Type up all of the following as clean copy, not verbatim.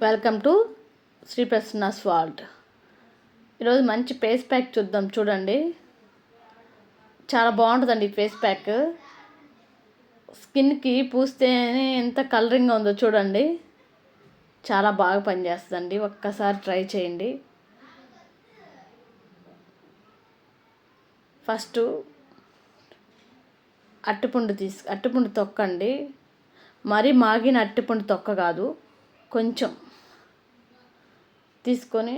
Welcome to Sri Prasanna's world. ఈరోజు మంచి face pack చూద్దాం. చూడండి, చాలా బాగుంటుందండి ఈ ఫేస్ ప్యాక్. స్కిన్కి పూస్తేనే ఎంత కలరింగ్గా ఉందో చూడండి. చాలా బాగా పనిచేస్తుందండి. ఒక్కసారి ట్రై చేయండి. ఫస్ట్ అరటిపండు తొక్కండి. మరీ మాగిన అరటిపండు తొక్క కాదు, కొంచెం తీసుకొని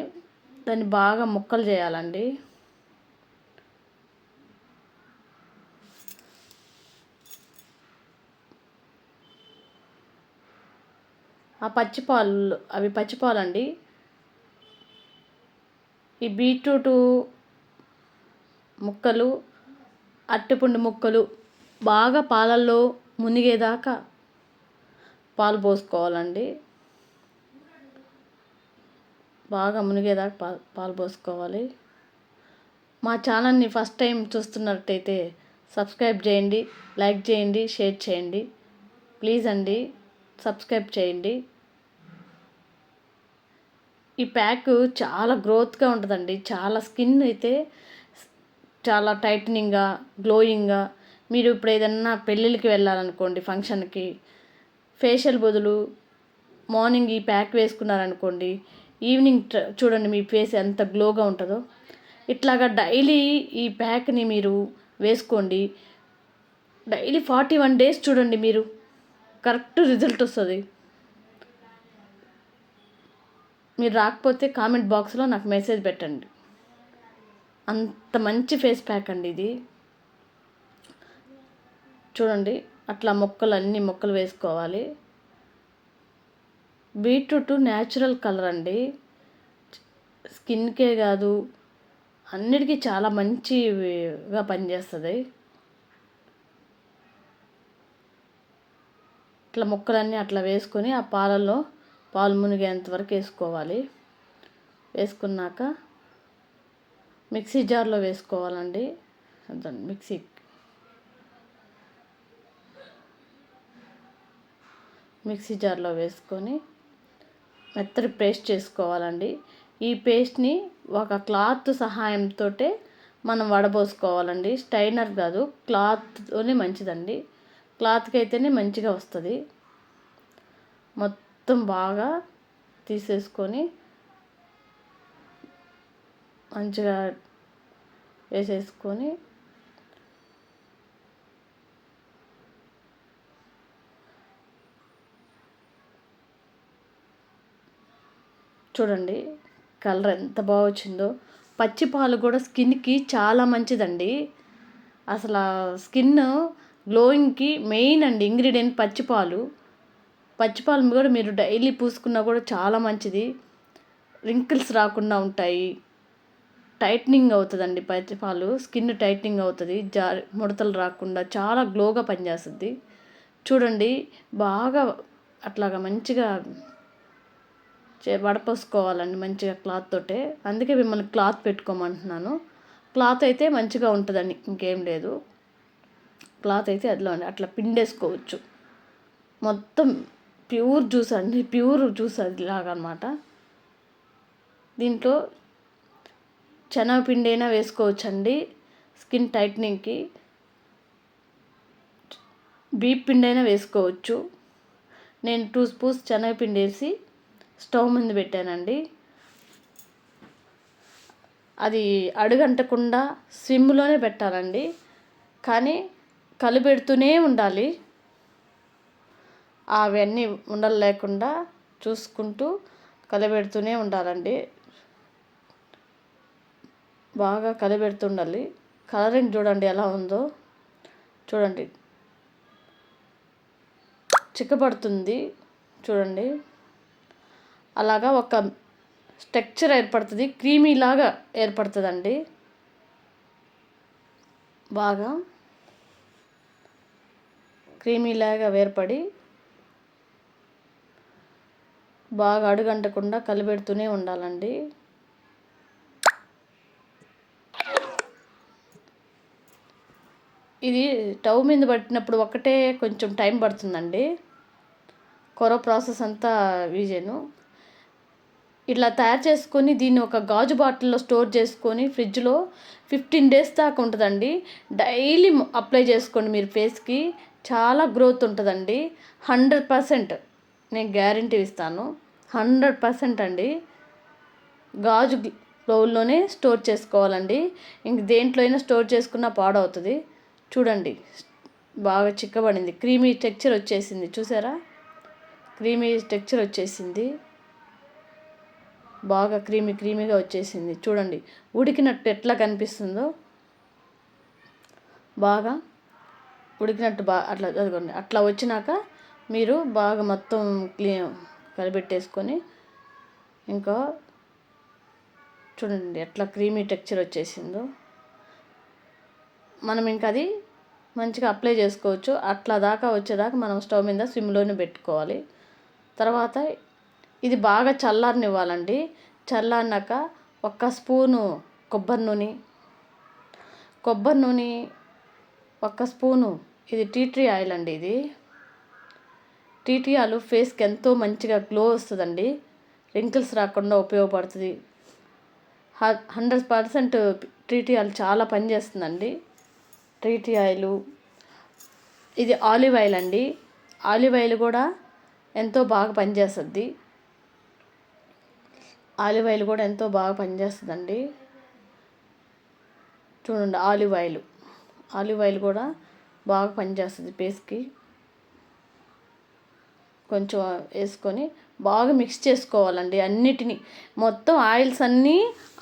దాన్ని బాగా ముక్కలు చేయాలండి. ఆ పచ్చిపాలు పచ్చిపాలండి. ఈ బీట్రూట్ ముక్కలు, అరటిపండు ముక్కలు బాగా పాలల్లో మునిగేదాకా పాలు పోసుకోవాలండి. బాగా మునిగేదాకా పాలు పోసుకోవాలి. మా ఛానల్ని ఫస్ట్ టైం చూస్తున్నట్టయితే సబ్స్క్రైబ్ చేయండి, లైక్ చేయండి, షేర్ చేయండి. ప్లీజ్ అండి, సబ్స్క్రైబ్ చేయండి. ఈ ప్యాక్ చాలా గ్రోత్గా ఉంటుందండి. చాలా స్కిన్ అయితే చాలా టైటనింగ్గా, గ్లోయింగ్గా. మీరు ఇప్పుడు ఏదన్నా పెళ్ళిళ్ళకి వెళ్ళాలనుకోండి, ఫంక్షన్కి, ఫేషియల్ బదులు మార్నింగ్ ఈ ప్యాక్ వేసుకున్నారనుకోండి, ఈవినింగ్ చూడండి మీ ఫేస్ ఎంత గ్లోగా ఉంటుందో. ఇట్లాగా డైలీ ఈ ప్యాక్ని మీరు వేసుకోండి. డైలీ 41 days చూడండి, మీరు కరెక్ట్ రిజల్ట్ వస్తుంది. మీరు రాకపోతే కామెంట్ బాక్స్లో నాకు మెసేజ్ పెట్టండి. అంత మంచి ఫేస్ ప్యాక్ అండి ఇది. చూడండి, అట్లా అన్ని మొక్కలు వేసుకోవాలి. బీట్రూట్ న్యాచురల్ కలర్ అండి. స్కిన్కే కాదు, అన్నిటికీ చాలా మంచిగా పనిచేస్తుంది. ఇట్లా ముక్కలన్నీ అట్లా వేసుకొని ఆ పాలలో పాలు మునిగేంత వరకు వేసుకోవాలి. వేసుకున్నాక మిక్సీ జార్లో వేసుకోవాలండి. మిక్సీ జార్లో వేసుకొని మెత్తటి పేస్ట్ చేసుకోవాలండి. ఈ పేస్ట్ని ఒక క్లాత్ సహాయంతో మనం వడబోసుకోవాలండి. స్టైనర్ కాదు, క్లాత్తోనే మంచిదండి. క్లాత్కి అయితేనే మంచిగా వస్తుంది. మొత్తం బాగా తీసేసుకొని మంచిగా వేసేసుకొని చూడండి కలర్ ఎంత బాగా వచ్చిందో. పచ్చిపాలు కూడా స్కిన్కి చాలా మంచిదండి. అసలు స్కిన్ గ్లోయింగ్కి మెయిన్ అండి ఇంగ్రీడియంట్ పచ్చిపాలు కూడా మీరు డైలీ పూసుకున్నా కూడా చాలా మంచిది. రింకిల్స్ రాకుండా ఉంటాయి. టైట్నింగ్ అవుతుందండి పచ్చిపాలు. స్కిన్ టైట్నింగ్ అవుతుంది. ముడతలు రాకుండా చాలా గ్లోగా పనిచేస్తుంది. చూడండి, బాగా అట్లాగా మంచిగా వడపోసుకోవాలండి మంచిగా క్లాత్ తోటే. అందుకే మిమ్మల్ని క్లాత్ పెట్టుకోమంటున్నాను. క్లాత్ అయితే మంచిగా ఉంటుందండి, ఇంకేం లేదు. క్లాత్ అయితే అదిలో అట్లా పిండేసుకోవచ్చు. మొత్తం ప్యూర్ జ్యూస్ అండి, ప్యూర్ జ్యూస్ అదిలాగా అనమాట. దీంట్లో శనగపిండి అయినా వేసుకోవచ్చండి స్కిన్ టైట్నింగ్కి. బీప్ పిండి అయినా వేసుకోవచ్చు. నేను 2 స్పూన్స్ శనగపిండి వేసి స్టవ్ మీద పెట్టానండి. అది అడుగంటకుండా సిమ్లోనే పెట్టాలండి. కానీ కలిపెడుతూనే ఉండాలి. అవన్నీ ఉండలు లేకుండా చూసుకుంటూ కలిపెడుతూనే ఉండాలండి. బాగా కలిపెడుతుండాలి. కలరింగ్ చూడండి ఎలా ఉందో. చూడండి, చిక్కబడుతుంది చూడండి. అలాగా ఒక స్ట్రక్చర్ ఏర్పడుతుంది, క్రీమీలాగా ఏర్పడుతుందండి. బాగా క్రీమీలాగా ఏర్పడి బాగా అడుగంటకుండా కలిపెడుతూనే ఉండాలండి. ఇది స్టవ్ మీద పట్టినప్పుడు ఒకటే కొంచెం టైం పడుతుందండి. కొర ప్రాసెస్ అంతా ఈజీను. ఇట్లా తయారు చేసుకొని దీన్ని ఒక గాజు బాటిల్లో స్టోర్ చేసుకొని ఫ్రిడ్జ్లో 15 డేస్ దాకా ఉంటుందండి. డైలీ అప్లై చేసుకోండి మీరు ఫేస్కి, చాలా గ్రోత్ ఉంటుందండి. 100% నేను గ్యారంటీ ఇస్తాను. 100% అండి. గాజు బౌల్లోనే స్టోర్ చేసుకోవాలండి. ఇంక దేంట్లో అయినా స్టోర్ చేసుకున్నా పాడవుతుంది. చూడండి బాగా చిక్కబడింది, క్రీమీ టెక్చర్ వచ్చేసింది. చూసారా, క్రీమీ టెక్చర్ వచ్చేసింది, బాగా క్రీమీగా వచ్చేసింది. చూడండి ఉడికినట్టు ఎట్లా కనిపిస్తుందో, బాగా ఉడికినట్టు అట్లా చదువుకోండి. అట్లా వచ్చినాక మీరు బాగా మొత్తం కలిపెట్టేసుకొని, ఇంకా చూడండి ఎట్లా క్రీమీ టెక్చర్ వచ్చేసిందో. మనం ఇంకా అది మంచిగా అప్లై చేసుకోవచ్చు. అట్లా దాకా వచ్చేదాకా మనం స్టవ్ మీద సిమ్లోనే పెట్టుకోవాలి. తర్వాత ఇది బాగా చల్లారనివ్వాలండి. చల్లారినాక 1 స్పూను కొబ్బరి నూనె, 1 స్పూను ఇది టీ ట్రీ ఆయిల్ అండి. ఇది టీ ట్రీ ఆయిల్ ఫేస్కి ఎంతో మంచిగా గ్లో వస్తుందండి. రింకిల్స్ రాకుండా ఉపయోగపడుతుంది. 100% టీ ట్రీ ఆయిల్ చాలా పనిచేస్తుందండి. టీ ట్రీ ఆయిల్, ఇది ఆలివ్ ఆయిల్ అండి. ఆలివ్ ఆయిల్ కూడా ఎంతో బాగా పనిచేస్తుంది. ఆలివ్ ఆయిల్ కూడా ఎంతో బాగా పనిచేస్తుందండి. చూడండి ఆలివ్ ఆయిల్ కూడా బాగా పనిచేస్తుంది ఫేస్కి. కొంచెం వేసుకొని బాగా మిక్స్ చేసుకోవాలండి. అన్నిటినీ మొత్తం ఆయిల్స్ అన్నీ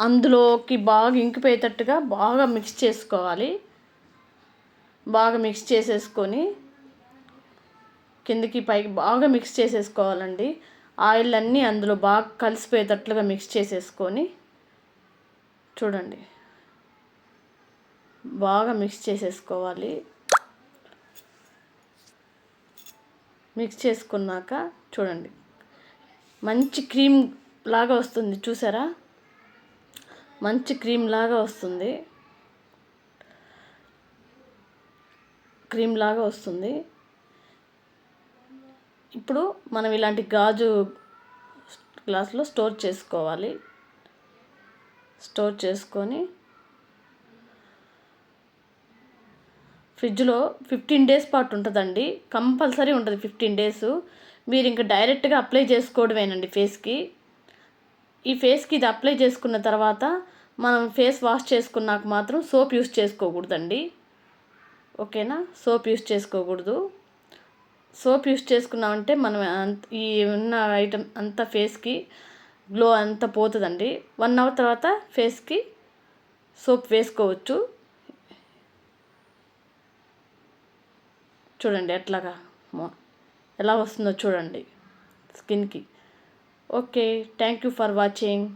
అందులోకి బాగా ఇంకిపోయేటట్టుగా బాగా మిక్స్ చేసుకోవాలి. బాగా మిక్స్ చేసేసుకొని కిందకి పైకి బాగా మిక్స్ చేసేసుకోవాలండి. ఆయిల్ అన్నీ అందులో బాగా కలిసిపోయేటట్లుగా మిక్స్ చేసేసుకొని, చూడండి బాగా మిక్స్ చేసేసుకోవాలి. మిక్స్ చేసుకున్నాక చూడండి మంచి క్రీమ్ లాగా వస్తుంది. చూసారా, మంచి క్రీమ్ లాగా వస్తుంది, క్రీమ్ లాగా వస్తుంది. ఇప్పుడు మనం ఇలాంటి గాజు గ్లాసులో స్టోర్ చేసుకోవాలి. స్టోర్ చేసుకొని ఫ్రిడ్జ్లో 15 డేస్ పాటు ఉంటుందండి. కంపల్సరీ ఉంటుంది 15 డేస్. మీరు ఇంకా డైరెక్ట్గా అప్లై చేసుకోవడమేనండి ఫేస్కి. ఈ ఫేస్కి ఇది అప్లై చేసుకున్న తర్వాత మనం ఫేస్ వాష్ చేసుకున్నాక మాత్రం సోప్ యూస్ చేసుకోకూడదండి. ఓకేనా, సోప్ యూస్ చేసుకోకూడదు. సోప్ యూస్ చేసుకున్నామంటే మనం ఈ ఉన్న ఐటమ్ అంతా ఫేస్కి గ్లో అంతా పోతుందండి. 1 అవర్ తర్వాత ఫేస్కి సోప్ వేసుకోవచ్చు. చూడండి ఎలా వస్తుందో చూడండి స్కిన్కి. Okay, thank you for watching.